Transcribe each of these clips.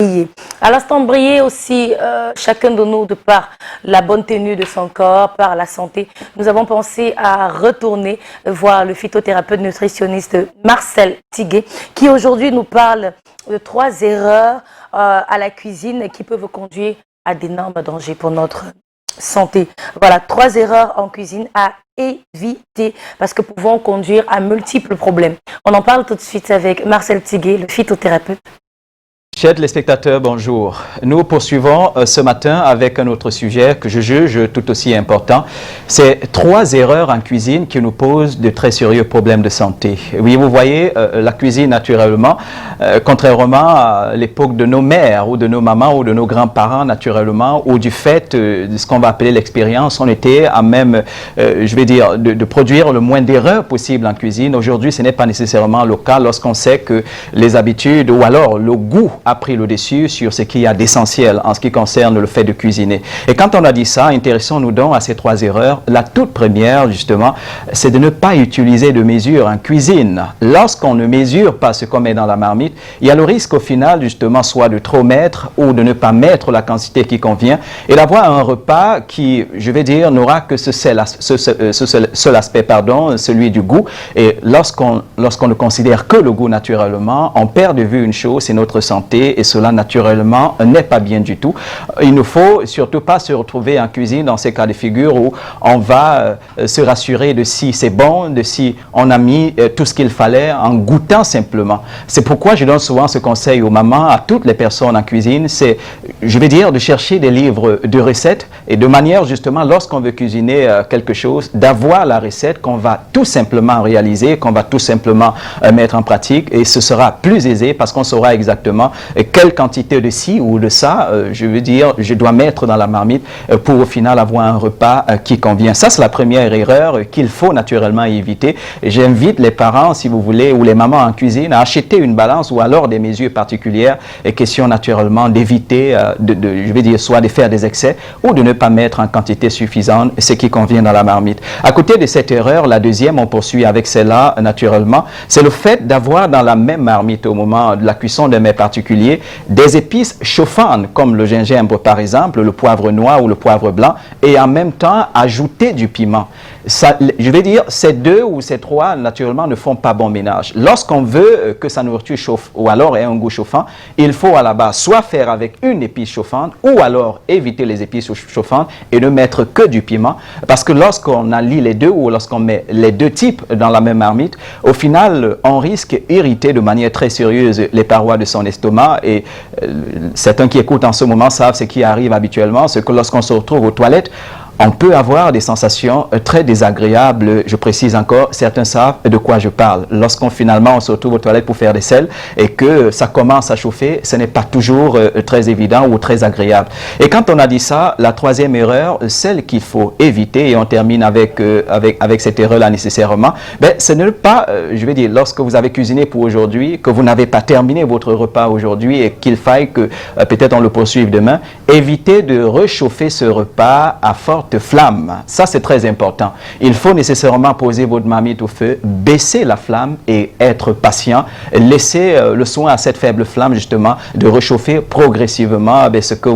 À l'instant, briller aussi, chacun de nous, de par la bonne tenue de son corps, par la santé, nous avons pensé à retourner voir le phytothérapeute nutritionniste Marcel Tigué, qui aujourd'hui nous parle de 3 erreurs à la cuisine qui peuvent conduire à d'énormes dangers pour notre santé. Voilà, 3 erreurs en cuisine à éviter parce que pouvant conduire à multiples problèmes. On en parle tout de suite avec Marcel Tigué, le phytothérapeute. Chers téléspectateurs, bonjour. Nous poursuivons ce matin avec un autre sujet que je juge tout aussi important. C'est 3 erreurs en cuisine qui nous posent de très sérieux problèmes de santé. Oui, vous voyez, la cuisine, naturellement, contrairement à l'époque de nos mères ou de nos mamans ou de nos grands-parents, naturellement, ou du fait de ce qu'on va appeler l'expérience, on était à même, je vais dire, de produire le moins d'erreurs possible en cuisine. Aujourd'hui, ce n'est pas nécessairement le cas lorsqu'on sait que les habitudes ou alors le goût a pris le dessus sur ce qu'il y a d'essentiel en ce qui concerne le fait de cuisiner. Et quand on a dit ça, intéressons-nous donc à ces 3 erreurs. La toute première, justement, c'est de ne pas utiliser de mesure en cuisine. Lorsqu'on ne mesure pas ce qu'on met dans la marmite, il y a le risque au final, justement, soit de trop mettre ou de ne pas mettre la quantité qui convient et d'avoir un repas qui, je vais dire, n'aura que ce seul aspect, pardon, celui du goût. Et lorsqu'on ne considère que le goût naturellement, on perd de vue une chose, c'est notre santé. Et cela, naturellement, n'est pas bien du tout. Il ne faut surtout pas se retrouver en cuisine dans ces cas de figure où on va se rassurer de si c'est bon, de si on a mis tout ce qu'il fallait en goûtant simplement. C'est pourquoi je donne souvent ce conseil aux mamans, à toutes les personnes en cuisine, c'est, je vais dire, de chercher des livres de recettes et de manière, justement, lorsqu'on veut cuisiner quelque chose, d'avoir la recette qu'on va tout simplement réaliser, qu'on va tout simplement mettre en pratique et ce sera plus aisé parce qu'on saura exactement quelle quantité de ci ou de ça, je veux dire, je dois mettre dans la marmite pour au final avoir un repas qui convient. Ça, c'est la première erreur qu'il faut naturellement éviter. J'invite les parents, si vous voulez, ou les mamans en cuisine à acheter une balance ou alors des mesures particulières et question naturellement d'éviter, je vais dire, soit de faire des excès ou de ne pas mettre en quantité suffisante ce qui convient dans la marmite. À côté de cette erreur, la deuxième, on poursuit avec celle-là naturellement, c'est le fait d'avoir dans la même marmite au moment de la cuisson d'un mets particulier des épices chauffantes comme le gingembre par exemple, le poivre noir ou le poivre blanc et en même temps ajouter du piment. Ça, je vais dire, ces 2 ou ces 3 naturellement ne font pas bon ménage. Lorsqu'on veut que sa nourriture chauffe ou alors ait un goût chauffant, il faut à la base soit faire avec une épice chauffante ou alors éviter les épices chauffantes et ne mettre que du piment parce que lorsqu'on allie les 2 ou lorsqu'on met les 2 types dans la même marmite, au final on risque d'irriter de manière très sérieuse les parois de son estomac et certains qui écoutent en ce moment savent ce qui arrive habituellement, c'est que lorsqu'on se retrouve aux toilettes, on peut avoir des sensations très désagréables. Je précise encore, certains savent de quoi je parle. Lorsqu'on finalement on se retrouve aux toilettes pour faire des selles et que ça commence à chauffer, ce n'est pas toujours très évident ou très agréable. Et quand on a dit ça, la 3e erreur, celle qu'il faut éviter, et on termine avec cette erreur-là nécessairement, c'est ne pas, je vais dire, lorsque vous avez cuisiné pour aujourd'hui, que vous n'avez pas terminé votre repas aujourd'hui et qu'il faille que peut-être on le poursuive demain, évitez de réchauffer ce repas à forte flamme. Ça, c'est très important. Il faut nécessairement poser votre marmite au feu, baisser la flamme et être patient. Laisser le soin à cette faible flamme, justement, de réchauffer progressivement ce que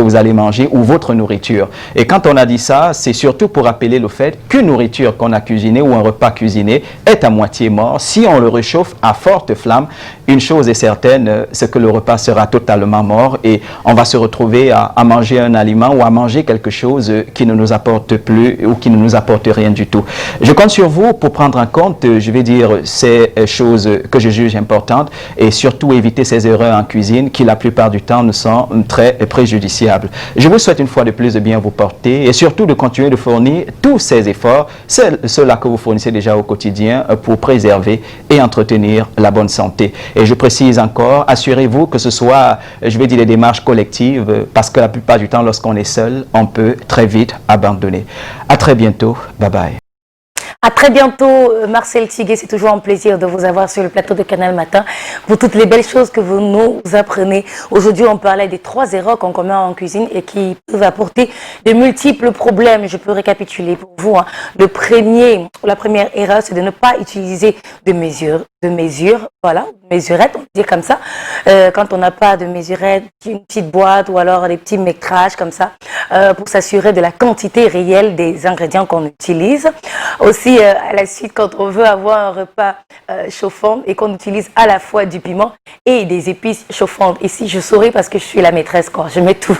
vous allez manger ou votre nourriture. Et quand on a dit ça, c'est surtout pour rappeler le fait qu'une nourriture qu'on a cuisinée ou un repas cuisiné est à moitié mort. Si on le réchauffe à forte flamme, une chose est certaine, c'est que le repas sera totalement mort et on va se retrouver à manger un aliment ou à manger quelque chose qui ne nous apporte plus ou qui ne nous apporte rien du tout. Je compte sur vous pour prendre en compte, je vais dire, ces choses que je juge importantes et surtout éviter ces erreurs en cuisine qui la plupart du temps nous sont très préjudiciables. Je vous souhaite une fois de plus de bien vous porter et surtout de continuer de fournir tous ces efforts, ceux-là que vous fournissez déjà au quotidien pour préserver et entretenir la bonne santé. Et je précise encore, assurez-vous que ce soit, je vais dire, des démarches collectives parce que la plupart du temps, lorsqu'on est seul, on peut très vite abandonner. À très bientôt. Bye bye. À très bientôt, Marcel Tiguet. C'est toujours un plaisir de vous avoir sur le plateau de Canal Matin pour toutes les belles choses que vous nous apprenez. Aujourd'hui, on parlait des 3 erreurs qu'on commet en cuisine et qui peuvent apporter de multiples problèmes. Je peux récapituler pour vous. Hein. La première erreur, c'est de ne pas utiliser de mesure, voilà, mesurette, on peut dire comme ça. Quand on n'a pas de mesurette, une petite boîte ou alors des petits métrages comme ça, pour s'assurer de la quantité réelle des ingrédients qu'on utilise. Aussi, à la suite, quand on veut avoir un repas chauffant et qu'on utilise à la fois du piment et des épices chauffantes. Ici, je saurais parce que je suis la maîtresse, quoi. Je mets tout.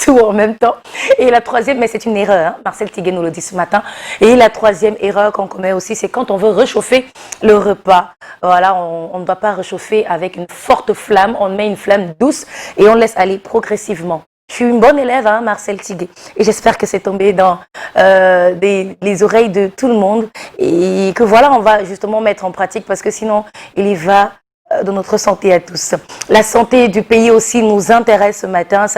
Tout en même temps. Et la troisième, mais c'est une erreur, hein? Marcel Tiguet nous le dit ce matin. Et la troisième erreur qu'on commet aussi, c'est quand on veut réchauffer le repas. Voilà, on ne doit pas réchauffer avec une forte flamme, on met une flamme douce et on laisse aller progressivement. Je suis une bonne élève, hein, Marcel Tiguet, et j'espère que c'est tombé dans les oreilles de tout le monde et que voilà, on va justement mettre en pratique parce que sinon, il y va de notre santé à tous. La santé du pays aussi nous intéresse ce matin.